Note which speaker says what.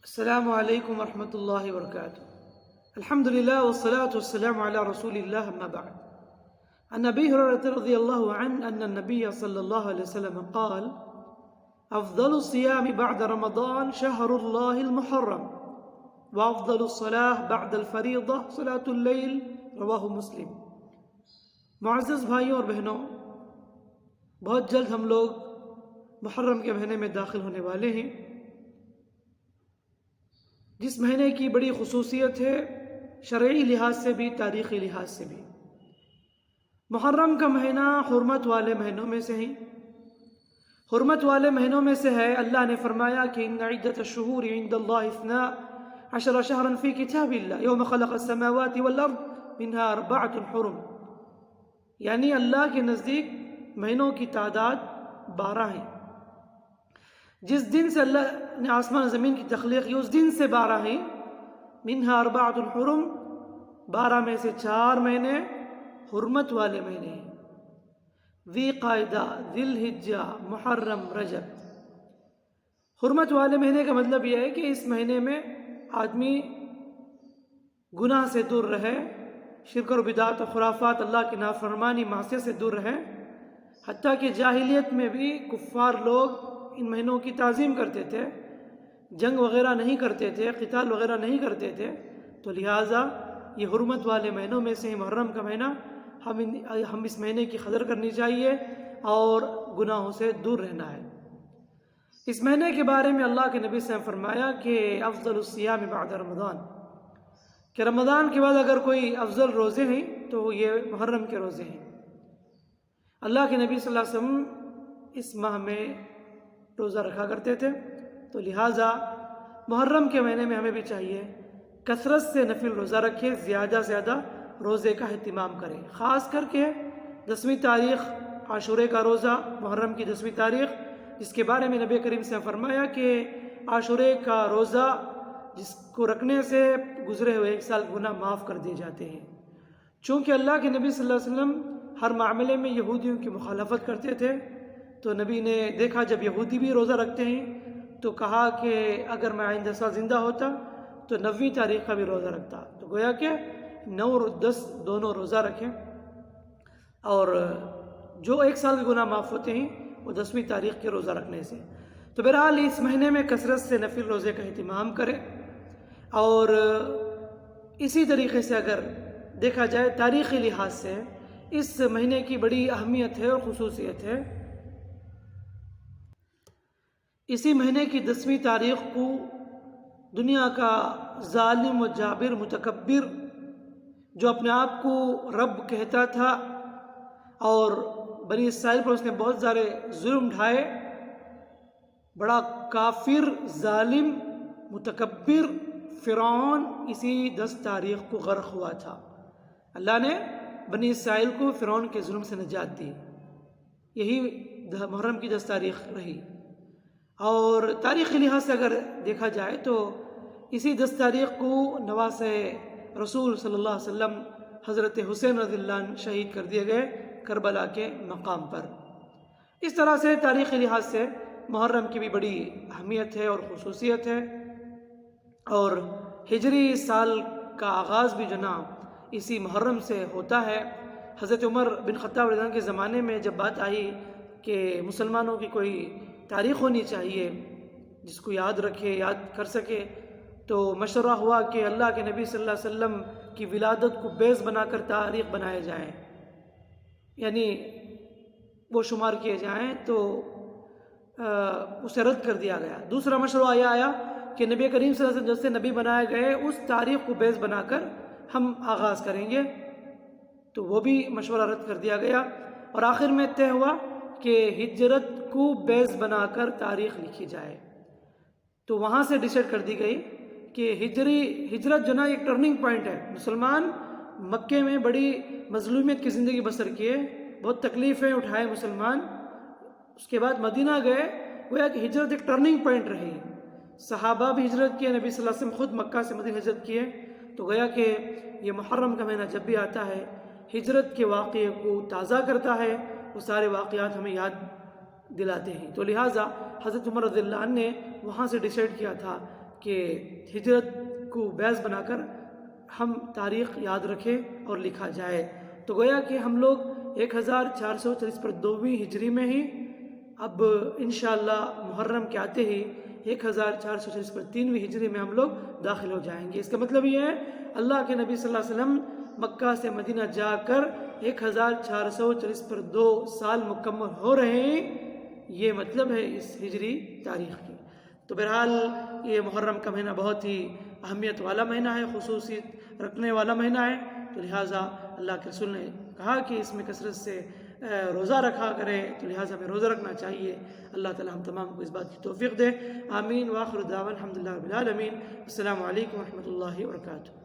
Speaker 1: السلام عليكم ورحمة الله وبركاته. الحمد لله والصلاة والسلام على رسول الله أما بعد. عن أبي هريرة رضي الله عنه أن النبي صلى الله عليه وسلم قال: أفضل الصيام بعد رمضان شهر الله المحرم، وأفضل الصلاة بعد الفريضة صلاة الليل. رواہ مسلم. معزز بھائیوں اور بہنوں، بہت جلد ہم لوگ محرم کے مہینے میں داخل ہونے والے ہیں، جس مہینے کی بڑی خصوصیت ہے شرعی لحاظ سے بھی تاریخی لحاظ سے بھی. محرم کا مہینہ حرمت والے مہینوں میں سے ہے. حرمت والے مہینوں میں سے ہے. اللہ نے فرمایا کہ ان عدت الشہور عند اللہ 12 شہرا فی کتاب اللہ یوم خلق السماوات والارض منها 4 حرم. یعنی اللہ کے نزدیک مہینوں کی تعداد 12 ہیں. جس دن سے اللہ نے آسمان زمین کی تخلیق کی اس دن سے 12 ہیں. منها 4 حرم، 12 میں سے 4 مہینے حرمت والے مہینے ہیں. ذی قعدہ، ذی الحجہ، محرم، رجب. حرمت والے مہینے کا مطلب یہ ہے کہ اس مہینے میں آدمی گناہ سے دور رہے، شرک و بدعت و خرافات، اللہ کی نافرمانی، معصیت سے دور رہے. حتیٰ کہ جاہلیت میں بھی کفار لوگ ان مہینوں کی تعظیم کرتے تھے، جنگ وغیرہ نہیں کرتے تھے، قتال وغیرہ نہیں کرتے تھے. تو لہٰذا یہ حرمت والے مہینوں میں سے محرم کا مہینہ، ہم اس مہینے کی قدر کرنی چاہیے اور گناہوں سے دور رہنا ہے. اس مہینے کے بارے میں اللہ کے نبی سے فرمایا کہ افضل الصیام بعد رمضان، کہ رمضان کے بعد اگر کوئی افضل روزے ہیں تو یہ محرم کے روزے ہیں. اللہ کے نبی صلی اللہ علیہ وسلم اس ماہ میں روزہ رکھا کرتے تھے. تو لہٰذا محرم کے مہینے میں ہمیں بھی چاہیے کثرت سے نفل روزہ رکھے، زیادہ سے زیادہ روزے کا اہتمام کریں. خاص کر کے 10ویں تاریخ عاشورے کا روزہ، محرم کی 10ویں تاریخ، جس کے بارے میں نبی کریم سے فرمایا کہ عاشورے کا روزہ جس کو رکھنے سے گزرے ہوئے 1 سال گناہ معاف کر دیے جاتے ہیں. چونکہ اللہ کے نبی صلی اللہ علیہ وسلم ہر معاملے میں یہودیوں کی مخالفت کرتے تھے، تو نبی نے دیکھا جب یہودی بھی روزہ رکھتے ہیں تو کہا کہ اگر میں آئندہ سال زندہ ہوتا تو 9ویں تاریخ کا بھی روزہ رکھتا. تو گویا کہ 9 اور 10 دونوں روزہ رکھیں، اور جو 1 سال کے گناہ معاف ہوتے ہیں وہ 10ویں تاریخ کے روزہ رکھنے سے. تو بہرحال اس مہینے میں کثرت سے نفل روزے کا اہتمام کریں. اور اسی طریقے سے اگر دیکھا جائے تاریخی لحاظ سے اس مہینے کی بڑی اہمیت ہے اور خصوصیت ہے. اسی مہینے کی 10ویں تاریخ کو دنیا کا ظالم و جابر متکبر، جو اپنے آپ کو رب کہتا تھا اور بنی اسرائیل پر اس نے بہت سارے ظلم ڈھائے، بڑا کافر، ظالم، متکبر فرعون اسی 10 تاریخ کو غرق ہوا تھا. اللہ نے بنی اسرائیل کو فرعون کے ظلم سے نجات دی. یہی محرم کی 10 تاریخ رہی. اور تاریخی لحاظ سے اگر دیکھا جائے تو اسی 10 تاریخ کو نواز رسول صلی اللہ علیہ وسلم حضرت حسین رضی اللہ عنہ شہید کر دیے گئے کربلا کے مقام پر. اس طرح سے تاریخی لحاظ سے محرم کی بھی بڑی اہمیت ہے اور خصوصیت ہے. اور ہجری سال کا آغاز بھی جناب اسی محرم سے ہوتا ہے. حضرت عمر بن خطاب رضی اللہ عنہ کے زمانے میں جب بات آئی کہ مسلمانوں کی کوئی تاریخ ہونی چاہیے جس کو یاد رکھے، یاد کر سکے، تو مشورہ ہوا کہ اللہ کے نبی صلی اللہ علیہ وسلم کی ولادت کو بیس بنا کر تاریخ بنائے جائیں، یعنی وہ شمار کیے جائیں. تو اسے رد کر دیا گیا. دوسرا مشورہ آیا کہ نبی کریم صلی اللہ علیہ وسلم جب سے نبی بنائے گئے اس تاریخ کو بیس بنا کر ہم آغاز کریں گے. تو وہ بھی مشورہ رد کر دیا گیا، اور آخر میں طے ہوا کہ ہجرت کو بیس بنا کر تاریخ لکھی جائے. تو وہاں سے ڈیسائیڈ کر دی گئی کہ ہجرت جو نا ایک ٹرننگ پوائنٹ ہے. مسلمان مکے میں بڑی مظلومیت کی زندگی بسر کیے، بہت تکلیفیں اٹھائے مسلمان. اس کے بعد مدینہ گئے، گویا کہ ہجرت ایک ٹرننگ پوائنٹ رہی. صحابہ بھی ہجرت کیے، نبی صلی اللہ علیہ وسلم خود مکہ سے مدینہ ہجرت کیے. تو گویا کہ یہ محرم کا مہینہ جب بھی آتا ہے ہجرت کے واقعے کو تازہ کرتا ہے، وہ سارے واقعات ہمیں یاد دلاتے ہیں. تو لہٰذا حضرت عمر رضی اللہ عنہ نے وہاں سے ڈیسائیڈ کیا تھا کہ ہجرت کو بیس بنا کر ہم تاریخ یاد رکھیں اور لکھا جائے. تو گویا کہ ہم لوگ 1440 پر 2ویں ہجری میں ہی اب انشاءاللہ محرم کے آتے ہی 1440 پر 3ویں ہجری میں ہم لوگ داخل ہو جائیں گے. اس کا مطلب یہ ہے اللہ کے نبی صلی اللہ علیہ وسلم مکہ سے مدینہ جا کر 1440 پر 2 سال مکمل ہو رہے ہیں. یہ مطلب ہے اس ہجری تاریخ کی. تو بہرحال یہ محرم کا مہینہ بہت ہی اہمیت والا مہینہ ہے، خصوصیت رکھنے والا مہینہ ہے. تو لہٰذا اللہ کے رسول نے کہا کہ اس میں کثرت سے روزہ رکھا کریں، تو لہٰذا ہمیں روزہ رکھنا چاہیے. اللہ تعالی ہم تمام کو اس بات کی توفیق دے. آمین. وآخر دعوانا الحمدللہ رب العالمین. السلام علیکم ورحمۃ اللہ وبرکاتہ.